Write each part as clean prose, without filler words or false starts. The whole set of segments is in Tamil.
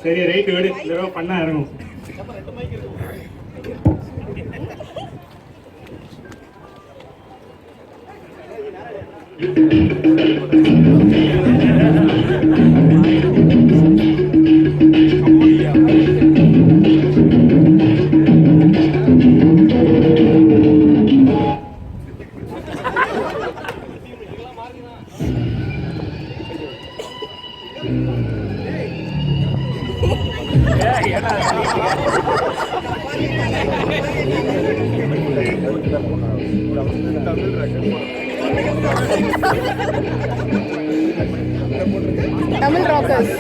சரி ரைட் விடு, இந்த தடவை பண்ணா இறங்கும். தமிழ் ராக்கர்ஸ்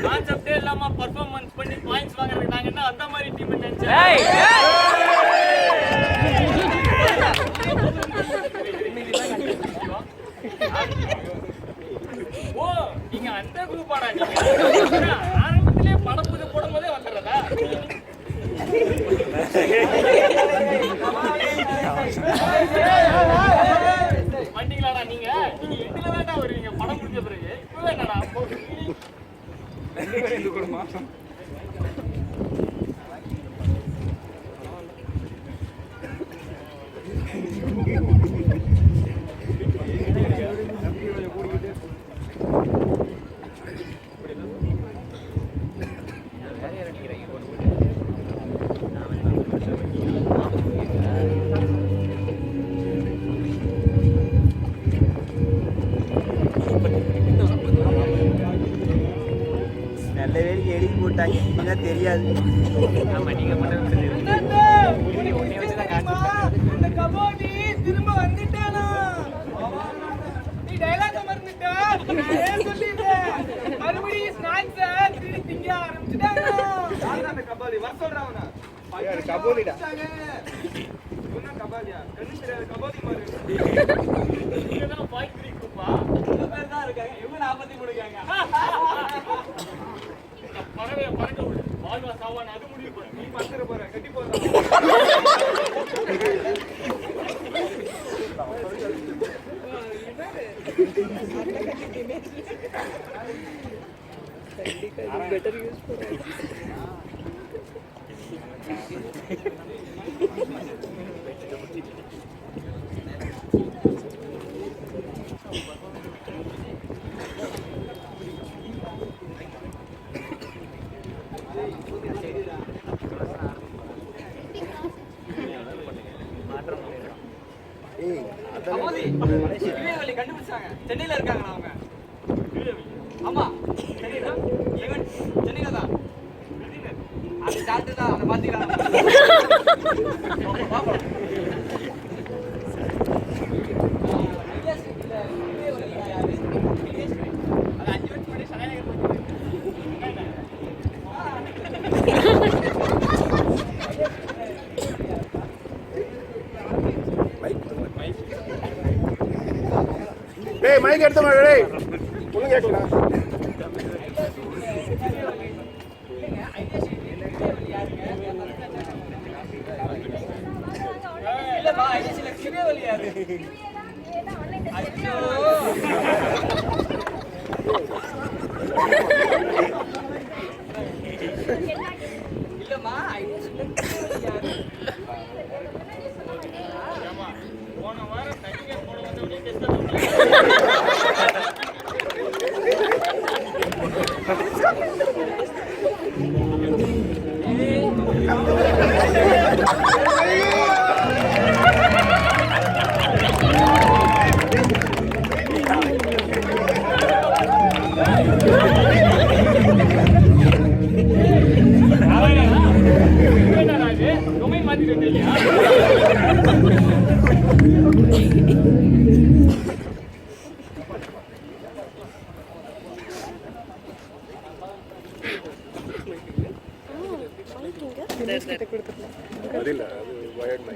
கான்செப்டே இல்லாம பெர்ஃபார்மன்ஸ் பண்ணி பாயிண்ட்ஸ் வாங்குறது நாங்க என்ன அந்த மாதிரி டீம் நினைச்சேன். ஓ நீங்க அந்த குரூப் ஆடா, நீங்க ஆரம்பத்திலே படப்புக்கு போடும்போதே வந்துடுறதா? வண்டிங்களாடா நீங்க எட்டுல தான்டா வருவீங்க படம் முடிஞ்ச பிறகு. இப்பவே என்னடா தெரியாது. ஆமா நீங்க மட்டும் கபோடி திரும்ப வந்துட்டானா? நீ டயலாக் மறந்துட்டா? நான் சொல்லிட்டேன். மறுபடியும் ஸ்நாக்ஸ் திருடி திங்க ஆரம்பிச்சிட்டாங்க. யாரா அந்த கபோடி வர சொல்றாவனா? யார் கபோடிடா? என்ன கபோடியா? கண்ணு தெரியாத கபோடி மாதிரி. இதெல்லாம் பாய் கிரி குப்பா. இந்த பேர் தான் இருக்காங்க. இவங்க 43 இருக்காங்க. பரவே பரங்க விடு. வாழ்வா சாவான அது முடிவு பண்ணு. நீ பத்தற போற கட்டி போற. better use for கண்டுபிடிச்சாங்க. சென்னையில இருக்காங்க அவங்க. ஆமா சென்னையில சென்னையில தான் அது ஸ்டார்ட் தான். அதை மாத்திக்கலாம். டேய் மைக் எடுத்து வாங்க டேய். ஒண்ணும் கேட்கல. இல்லப்பா ஐடிசில கிவே வலியாரு. ஐயோ இல்லம்மா ஐடிசில கிவே வலியாரு. ஆமா போன வாரம் தனியா போட வந்தவனே டெஸ்ட்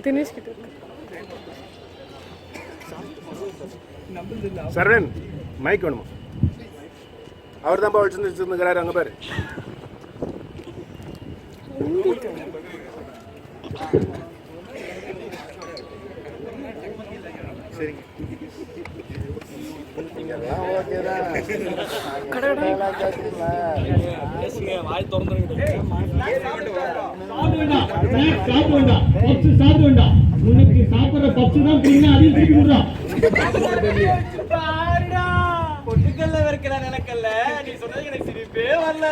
தினேஷ் கிட்ட சரவணன் மைக் வேணுமா? அவர் தான் வச்சுருந்துக்கிறாரு அங்கே பேர். சரிங்க, நீங்கெல்லாம் ஓகே தான். வாய் திறந்துருங்க. உனக்கு சாப்பிடுற பப்ஸ் தான் பிடிக்கும், அதையும் திருப்பி விடுறான். பாருடா, பொட்டுக்கல்ல வரைக்கிற நிலக்கல்ல நீ சொன்னது எனக்கு சிரிப்பே வரல.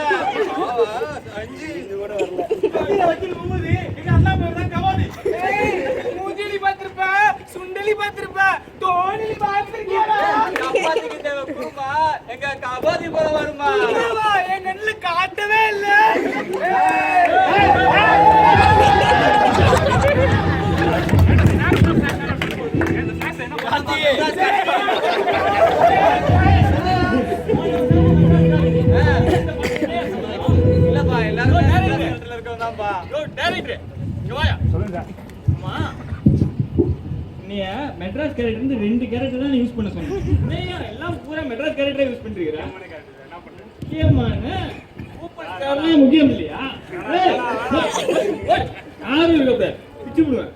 மூஞ்சிலி பார்த்திருப்ப, சுண்டலி பார்த்திருப்ப, தோணிலி பார்த்திருக்கியா? சப்பாத்திக்கு தேவை குருமா, எங்க கபாதி போல வருமா? என் நெல்ல காட்டவே இல்ல. இல்லப்பா, எல்லாரும் இருக்கவங்கதான்ப்பா. சொல்லுங்க சார். ஆமா, நீ மெட்ராஸ் கேரக்டர் இருந்து 2 கேரக்டர் தான் யூஸ் பண்ண சொன்னேன். நீ எல்லாம் பூரா மெட்ராஸ் கேரக்டரே யூஸ் பண்றீங்க. அதெல்லாம் முக்கியம் இல்லையா? யாரும் இருக்க பிச்சு விடுவேன்.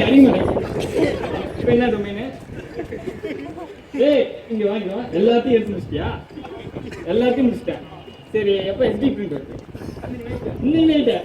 அடிங்க. இப்ப என்ன டொமைனு? இங்க வாங்க, எல்லாத்தையும் எடுத்து முடிச்சிட்டியா? எல்லாத்தையும் முடிச்சிட்டேன். சரி, எப்ப எஸ்டி பிரிண்ட் வருது? இன்னைக்கு நைட்டு.